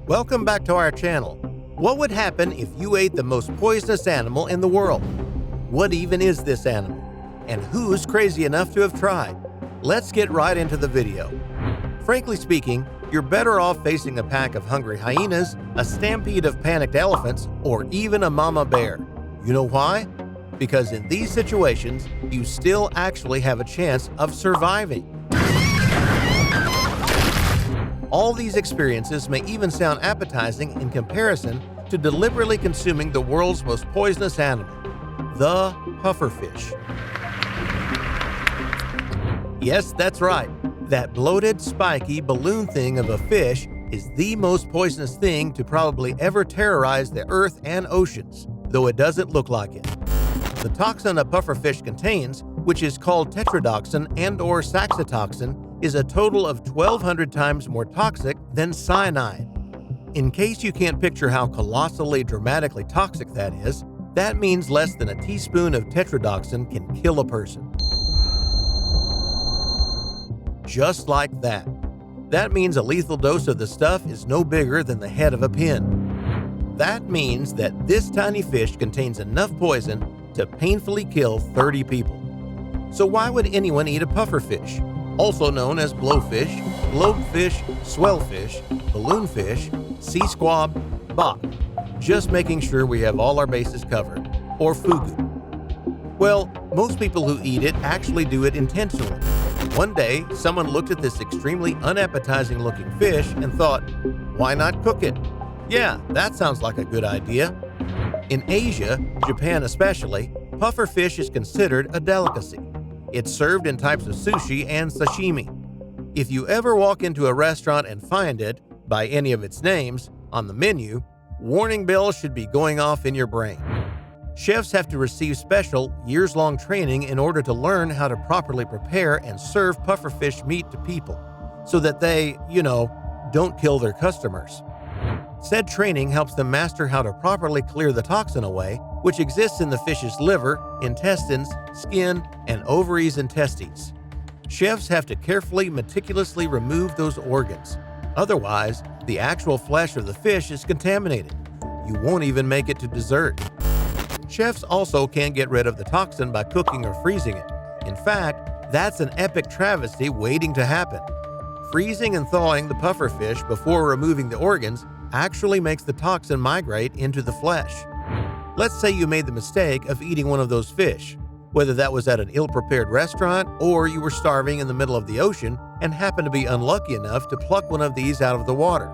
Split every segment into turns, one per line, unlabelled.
Welcome back to our channel. What would happen if you ate the most poisonous animal in the world? What even is this animal? And who's crazy enough to have tried? Let's get right into the video. Frankly speaking, you're better off facing a pack of hungry hyenas, a stampede of panicked elephants, or even a mama bear. You know why? Because in these situations, you still actually have a chance of surviving. All these experiences may even sound appetizing in comparison to deliberately consuming the world's most poisonous animal, the pufferfish. Yes, that's right. That bloated, spiky balloon thing of a fish is the most poisonous thing to probably ever terrorize the earth and oceans, though it doesn't look like it. The toxin a pufferfish contains, which is called tetrodotoxin and/or saxitoxin, is a total of 1,200 times more toxic than cyanide. In case you can't picture how colossally dramatically toxic that is, that means less than a teaspoon of tetrodotoxin can kill a person. Just like that. That means a lethal dose of the stuff is no bigger than the head of a pin. That means that this tiny fish contains enough poison to painfully kill 30 people. So why would anyone eat a pufferfish, also known as blowfish, globefish, swellfish, balloonfish, sea squab, bok? Just making sure we have all our bases covered, or fugu. Well, most people who eat it actually do it intentionally. One day, someone looked at this extremely unappetizing looking fish and thought, why not cook it? Yeah, that sounds like a good idea. In Asia, Japan especially, pufferfish is considered a delicacy. It's served in types of sushi and sashimi. If you ever walk into a restaurant and find it, by any of its names, on the menu, warning bells should be going off in your brain. Chefs have to receive special, years-long training in order to learn how to properly prepare and serve pufferfish meat to people, so that they, don't kill their customers. Said training helps them master how to properly clear the toxin away, which exists in the fish's liver, intestines, skin, and ovaries and testes. Chefs have to carefully, meticulously remove those organs. Otherwise, the actual flesh of the fish is contaminated. You won't even make it to dessert. Chefs also can't get rid of the toxin by cooking or freezing it. In fact, that's an epic travesty waiting to happen. Freezing and thawing the pufferfish before removing the organs actually makes the toxin migrate into the flesh. Let's say you made the mistake of eating one of those fish, whether that was at an ill-prepared restaurant or you were starving in the middle of the ocean and happened to be unlucky enough to pluck one of these out of the water.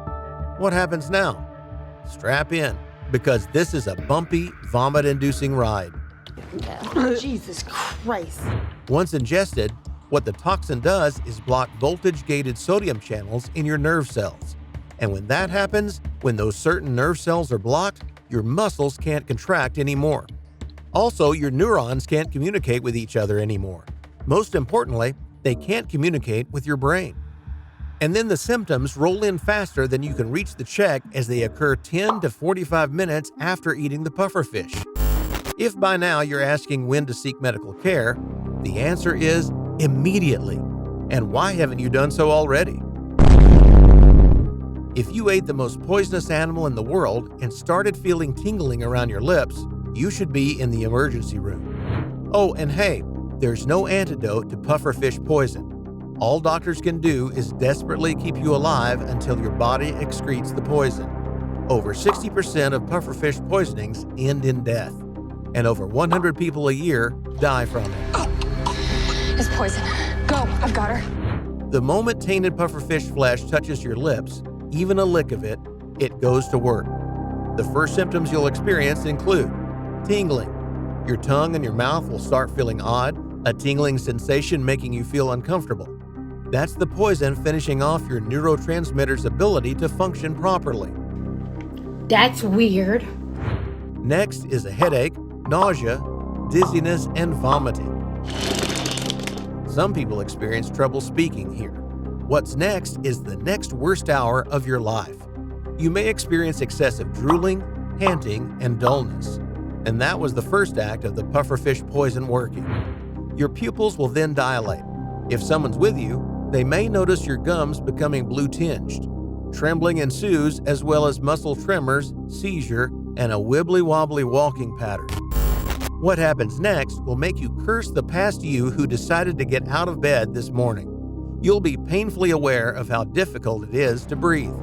What happens now? Strap in, because this is a bumpy, vomit-inducing ride.
Jesus Christ.
Once ingested, what the toxin does is block voltage-gated sodium channels in your nerve cells. And when that happens, when those certain nerve cells are blocked, your muscles can't contract anymore. Also, your neurons can't communicate with each other anymore. Most importantly, they can't communicate with your brain. And then the symptoms roll in faster than you can reach the check as they occur 10 to 45 minutes after eating the pufferfish. If by now you're asking when to seek medical care, the answer is immediately. And why haven't you done so already? If you ate the most poisonous animal in the world and started feeling tingling around your lips, you should be in the emergency room. Oh, and hey, there's no antidote to pufferfish poison. All doctors can do is desperately keep you alive until your body excretes the poison. Over 60% of pufferfish poisonings end in death, and over 100 people a year die from it.
It's poison. Go, I've got her.
The moment tainted pufferfish flesh touches your lips, even a lick of it, it goes to work. The first symptoms you'll experience include tingling. Your tongue and your mouth will start feeling odd, a tingling sensation making you feel uncomfortable. That's the poison finishing off your neurotransmitter's ability to function properly.
That's weird.
Next is a headache, nausea, dizziness, and vomiting. Some people experience trouble speaking here. What's next is the next worst hour of your life. You may experience excessive drooling, panting, and dullness. And that was the first act of the pufferfish poison working. Your pupils will then dilate. If someone's with you, they may notice your gums becoming blue-tinged. Trembling ensues, as well as muscle tremors, seizure, and a wibbly-wobbly walking pattern. What happens next will make you curse the past you who decided to get out of bed this morning. You'll be painfully aware of how difficult it is to breathe.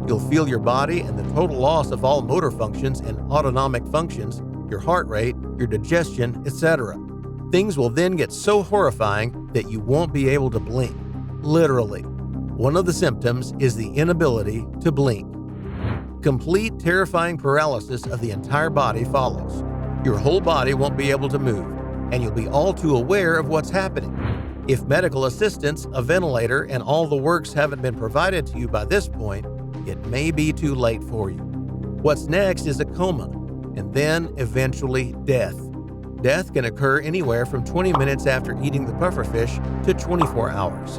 You'll feel your body and the total loss of all motor functions and autonomic functions, your heart rate, your digestion, etc. Things will then get so horrifying that you won't be able to blink. Literally. One of the symptoms is the inability to blink. Complete terrifying paralysis of the entire body follows. Your whole body won't be able to move, and you'll be all too aware of what's happening. If medical assistance, a ventilator, and all the works haven't been provided to you by this point, it may be too late for you. What's next is a coma, and then eventually death. Death can occur anywhere from 20 minutes after eating the pufferfish to 24 hours.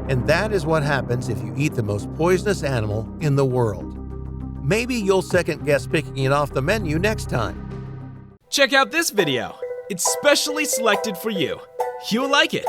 And that is what happens if you eat the most poisonous animal in the world. Maybe you'll second guess picking it off the menu next time.
Check out this video. It's specially selected for you. You'll like it.